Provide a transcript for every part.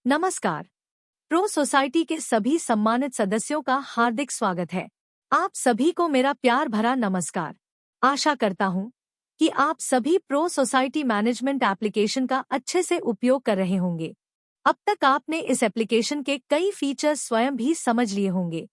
नमस्कार। Pro society के सभी सम्मानित सदस्यों का हार्दिक स्वागत है। आप सभी को मेरा प्यार भरा नमस्कार। आशा करता हूँ कि आप सभी प्रो सोसाइटी मैनेजमेंट एप्लीकेशन का अच्छे से उपयोग कर रहे होंगे। अब तक आपने इस एप्लीकेशन के कई फीचर्स स्वयं भी समझ लिए होंगे।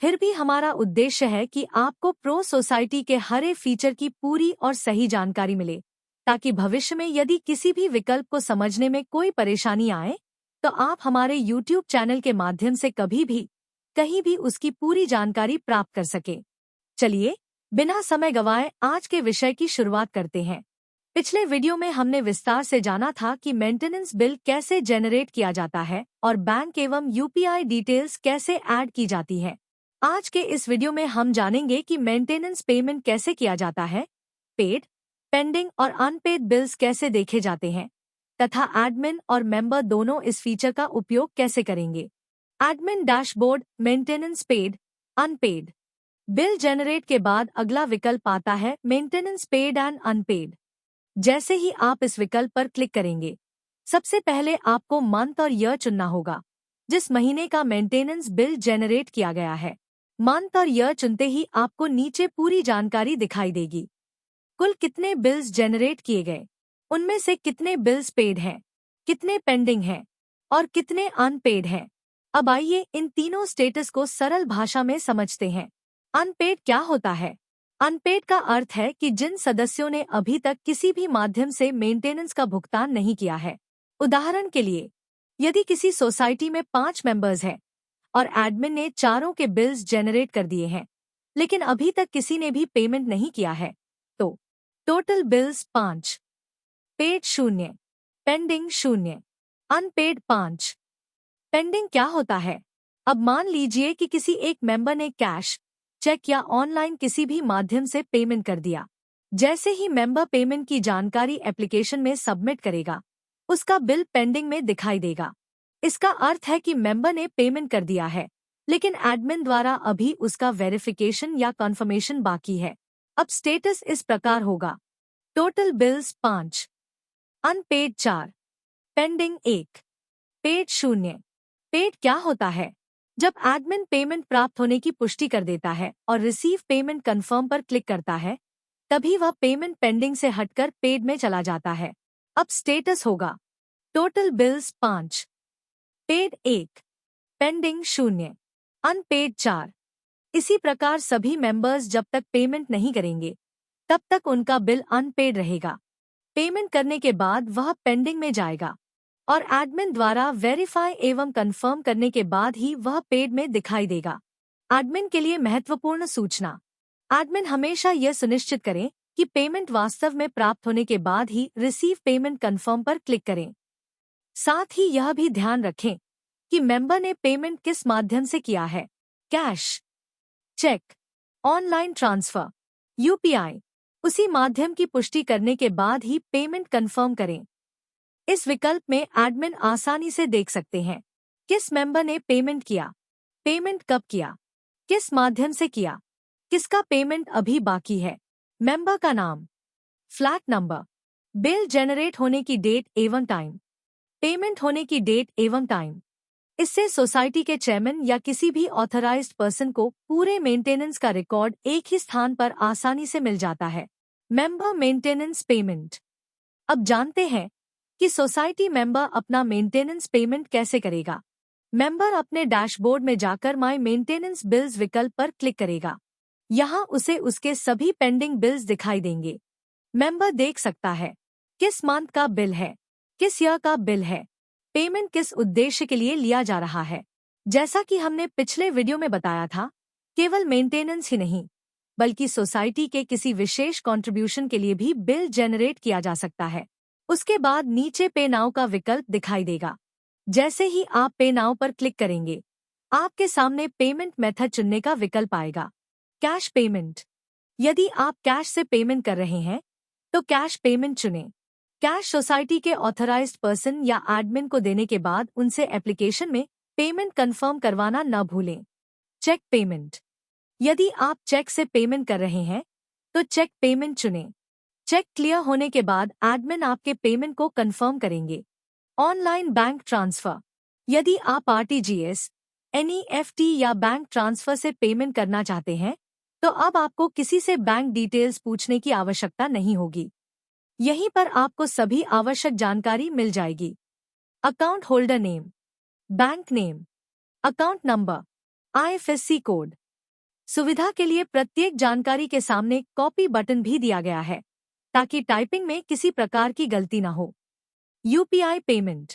फिर भी हमारा उद्देश्य है कि आपको प्रो सोसाइटी के हर एक फीचर की पूरी और सही जानकारी मिले, ताकि भविष्य में यदि किसी भी विकल्प को समझने में कोई परेशानी आए तो आप हमारे YouTube चैनल के माध्यम से कभी भी कहीं भी उसकी पूरी जानकारी प्राप्त कर सके। चलिए बिना समय गवाए आज के विषय की शुरुआत करते हैं। पिछले वीडियो में हमने विस्तार से जाना था कि मेंटेनेंस बिल कैसे जनरेट किया जाता है और बैंक एवं UPI डिटेल्स कैसे ऐड की जाती है। आज के इस वीडियो में हम जानेंगे कि मेंटेनेंस पेमेंट कैसे किया जाता है, पेड, पेंडिंग और अनपेड बिल्स कैसे देखे जाते हैं तथा एडमिन और मेंबर दोनों इस फीचर का उपयोग कैसे करेंगे। Admin dashboard, maintenance paid, unpaid. Bill generate के बाद अगला विकल्प आता है मेंटेनेंस पेड एंड अनपेड। जैसे ही आप इस विकल्प पर क्लिक करेंगे, सबसे पहले आपको मंथ और ईयर चुनना होगा जिस महीने का मेंटेनेंस बिल जनरेट किया गया है। मंथ और ईयर चुनते ही आपको नीचे पूरी जानकारी दिखाई देगी। कुल कितने बिल्स जनरेट किए गए, उनमें से कितने बिल्स पेड हैं, कितने पेंडिंग हैं और कितने अनपेड हैं। अब आइए इन तीनों स्टेटस को सरल भाषा में समझते हैं। अनपेड क्या होता है? अनपेड का अर्थ है कि जिन सदस्यों ने अभी तक किसी भी माध्यम से मेंटेनेंस का भुगतान नहीं किया है। उदाहरण के लिए, यदि किसी सोसाइटी में 5 मेंबर्स हैं और एडमिन ने चारों के बिल्स जनरेट कर दिए हैं, लेकिन अभी तक किसी ने भी पेमेंट नहीं किया है, तो total bills 5, paid 0, pending 0, unpaid 5। Pending क्या होता है? अब मान लीजिए कि किसी एक मेंबर ने कैश, चेक या ऑनलाइन किसी भी माध्यम से पेमेंट कर दिया। जैसे ही मेंबर पेमेंट की जानकारी एप्लीकेशन में सबमिट करेगा, उसका बिल पेंडिंग में दिखाई देगा। इसका अर्थ है कि मेंबर ने पेमेंट कर दिया है, लेकिन एडमिन द्वारा अभी उसका वेरिफिकेशन या कंफर्मेशन बाकी है। अब स्टेटस इस प्रकार होगा: total bills 5, unpaid 4, pending 1, paid 0। Paid क्या होता है? जब एडमिन पेमेंट प्राप्त होने की पुष्टि कर देता है और रिसीव पेमेंट कंफर्म पर क्लिक करता है, तभी वह पेमेंट पेंडिंग से हटकर पेड में चला जाता है। अब स्टेटस होगा: total bills 5, paid 1, pending 0, unpaid 4। इसी प्रकार सभी मेंबर्स जब तक पेमेंट नहीं करेंगे, तब तक उनका बिल अनपेड रहेगा। पेमेंट करने के बाद वह पेंडिंग में जाएगा और एडमिन द्वारा वेरीफाई एवं कंफर्म करने के बाद ही वह पेड में दिखाई देगा। एडमिन के लिए महत्वपूर्ण सूचना: एडमिन हमेशा यह सुनिश्चित करें कि पेमेंट वास्तव में प्राप्त होने के बाद ही रिसीव पेमेंट कंफर्म पर क्लिक करें। साथ ही यह भी ध्यान रखें कि मेंबर ने पेमेंट किस माध्यम से किया है: cash, cheque, online transfer, UPI। उसी माध्यम की पुष्टि करने के बाद ही पेमेंट कंफर्म करें। इस विकल्प में एडमिन आसानी से देख सकते हैं किस मेंबर ने पेमेंट किया, पेमेंट कब किया, किस माध्यम से किया, किसका पेमेंट अभी बाकी है, मेंबर का नाम, फ्लैट नंबर, बिल जनरेट होने की डेट एवं टाइम, पेमेंट होने की डेट एवं टाइम। इससे सोसाइटी के चेयरमैन या किसी भी ऑथराइज्ड पर्सन को पूरे मेंटेनेंस का रिकॉर्ड एक ही स्थान पर आसानी से मिल जाता है। Member maintenance payment. अब जानते हैं कि सोसाइटी मेंबर अपना मेंटेनेंस पेमेंट कैसे करेगा। मेंबर अपने डैशबोर्ड में जाकर माय मेंटेनेंस बिल्स विकल्प पर क्लिक करेगा। यहाँ उसे उसके सभी पेंडिंग बिल्स दिखाई देंगे। मेंबर देख सकता है किस मंथ का बिल है, किस ईयर का बिल है, पेमेंट किस उद्देश्य के लिए लिया जा रहा है। जैसा कि हमने पिछले वीडियो में बताया था, केवल मेंटेनेंस ही नहीं बल्कि सोसाइटी के किसी विशेष कंट्रीब्यूशन के लिए भी बिल जनरेट किया जा सकता है। उसके बाद नीचे पे नाउ का विकल्प दिखाई देगा। जैसे ही आप पे नाउ पर क्लिक करेंगे, आपके सामने पेमेंट मेथड चुनने का विकल्प आएगा। Cash payment. यदि आप कैश से पेमेंट कर रहे हैं तो कैश पेमेंट चुनें। कैश सोसाइटी के ऑथराइज्ड पर्सन या एडमिन को देने के बाद उनसे एप्लीकेशन में पेमेंट कंफर्म करवाना न भूलें। Cheque payment. यदि आप चेक से पेमेंट कर रहे हैं तो चेक पेमेंट चुनें। चेक क्लियर होने के बाद एडमिन आपके पेमेंट को कंफर्म करेंगे। Online bank transfer. यदि आप आरटीजीएस, एनईएफटी या बैंक ट्रांसफर से पेमेंट करना चाहते हैं, तो अब आपको किसी से बैंक डिटेल्स पूछने की आवश्यकता नहीं होगी। यहीं पर आपको सभी आवश्यक जानकारी मिल जाएगी। Account holder name, bank name, account number, IFSC code. सुविधा के लिए प्रत्येक जानकारी के सामने कॉपी बटन भी दिया गया है, ताकि टाइपिंग में किसी प्रकार की गलती न हो। UPI payment.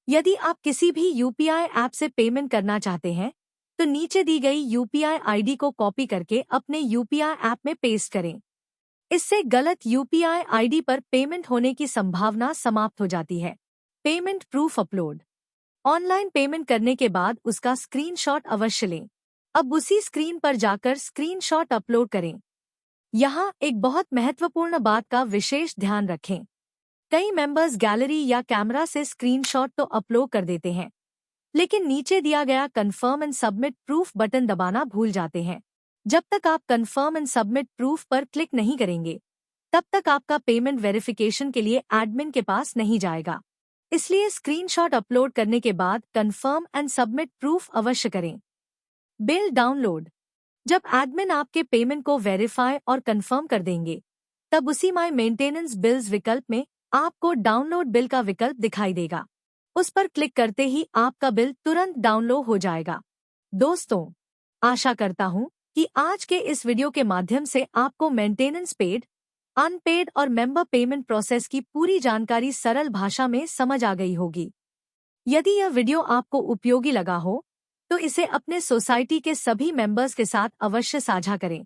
यदि आप किसी भी यूपीआई ऐप से पेमेंट करना चाहते हैं, तो नीचे दी गई यूपीआई आईडी को कॉपी करके अपने यूपीआई ऐप में पेस्ट करें। इससे गलत यूपीआई आईडी पर पेमेंट होने की संभावना समाप्त हो जाती है। Payment proof upload. Online payment करने के बाद उसका स्क्रीनशॉट अवश्य लें। अब उसी स्क्रीन पर जाकर स्क्रीनशॉट अपलोड करें। यहाँ एक बहुत महत्वपूर्ण बात का विशेष ध्यान रखें। कई मेंबर्स गैलरी या कैमरा से स्क्रीनशॉट तो अपलोड कर देते हैं, लेकिन नीचे दिया गया confirm and submit proof button दबाना भूल जाते हैं। जब तक आप कन्फर्म एंड सबमिट प्रूफ पर क्लिक नहीं करेंगे, तब तक आपका पेमेंट वेरिफिकेशन के लिए एडमिन के पास नहीं जाएगा। इसलिए स्क्रीनशॉट अपलोड करने के बाद कन्फर्म एंड सबमिट प्रूफ अवश्य करें। Bill download. जब एडमिन आपके पेमेंट को वेरीफाई और कंफर्म कर देंगे, तब उसी माई मेंटेनेंस बिल्स विकल्प में आपको डाउनलोड बिल का विकल्प दिखाई देगा। उस पर क्लिक करते ही आपका बिल तुरंत डाउनलोड हो जाएगा। दोस्तों, आशा करता हूँ कि आज के इस वीडियो के माध्यम से आपको मेंटेनेंस पेड, अनपेड और मेंबर पेमेंट प्रोसेस की पूरी जानकारी सरल भाषा में समझ आ गई होगी। यदि यह वीडियो आपको उपयोगी लगा हो, तो इसे अपने सोसाइटी के सभी मेंबर्स के साथ अवश्य साझा करें,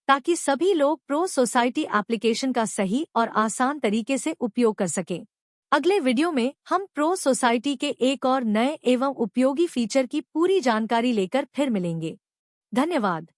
ताकि सभी लोग प्रो सोसाइटी एप्लीकेशन का सही और आसान तरीके से उपयोग कर सकें। अगले वीडियो में हम प्रो सोसाइटी के एक और नए एवं उपयोगी फीचर की पूरी जानकारी लेकर फिर मिलेंगे। धन्यवाद।